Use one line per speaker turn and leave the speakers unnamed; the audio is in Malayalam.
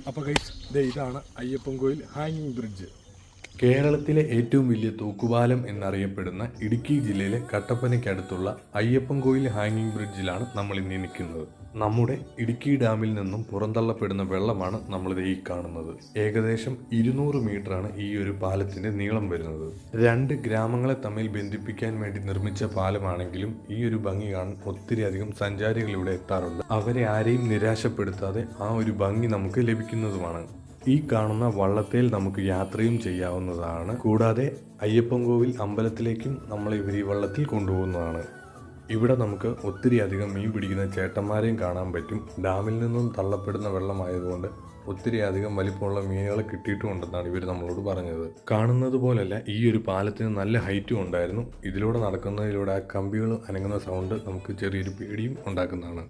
അപ്പോൾ ഗൈസ് ഇതാണ് അയ്യപ്പൻകോയിൽ ഹാങ്ങിങ് ബ്രിഡ്ജ്.
കേരളത്തിലെ ഏറ്റവും വലിയ തൂക്കുപാലം എന്നറിയപ്പെടുന്ന ഇടുക്കി ജില്ലയിലെ കട്ടപ്പനയ്ക്കടുത്തുള്ള അയ്യപ്പൻകോയിൽ ഹാങ്ങിങ് ബ്രിഡ്ജിലാണ് നമ്മൾ ഇന്ന് നിൽക്കുന്നത്. നമ്മുടെ ഇടുക്കി ഡാമിൽ നിന്നും പുറന്തള്ളപ്പെടുന്ന വെള്ളമാണ് നമ്മളിത് ഈ കാണുന്നത്. ഏകദേശം 200 മീറ്ററാണ് ഈ ഒരു പാലത്തിന്റെ നീളം വരുന്നത്. 2 ഗ്രാമങ്ങളെ തമ്മിൽ ബന്ധിപ്പിക്കാൻ വേണ്ടി നിർമ്മിച്ച പാലമാണെങ്കിലും ഈ ഒരു ഭംഗി കാണാൻ ഒത്തിരി അധികം സഞ്ചാരികൾ ഇവിടെ എത്താറുണ്ട്. അവരെ ആരെയും നിരാശപ്പെടുത്താതെ ആ ഒരു ഭംഗി നമുക്ക് ലഭിക്കുന്നതുമാണ്. ഈ കാണുന്ന വള്ളത്തേൽ നമുക്ക് യാത്രയും ചെയ്യാവുന്നതാണ്. കൂടാതെ അയ്യപ്പൻകോവിൽ അമ്പലത്തിലേക്കും നമ്മൾ ഇവർ ഈ വള്ളത്തിൽ കൊണ്ടുപോകുന്നതാണ്. ഇവിടെ നമുക്ക് ഒത്തിരി അധികം മീൻ പിടിക്കുന്ന ചേട്ടന്മാരെയും കാണാൻ പറ്റും. ഡാമിൽ നിന്നും തള്ളപ്പെടുന്ന വെള്ളമായതുകൊണ്ട് ഒത്തിരി അധികം വലിപ്പമുള്ള മീനുകളെ കിട്ടിയിട്ടുണ്ടെന്നാണ് ഇവർ നമ്മളോട് പറഞ്ഞത്. കാണുന്നത് പോലല്ല, ഈ ഒരു പാലത്തിന് നല്ല ഹൈറ്റും ഉണ്ടായിരുന്നു. ഇതിലൂടെ നടക്കുന്നതിലൂടെ ആ കമ്പികൾ അനങ്ങുന്ന സൗണ്ട് നമുക്ക് ചെറിയൊരു പേടിയും ഉണ്ടാക്കുന്നതാണ്.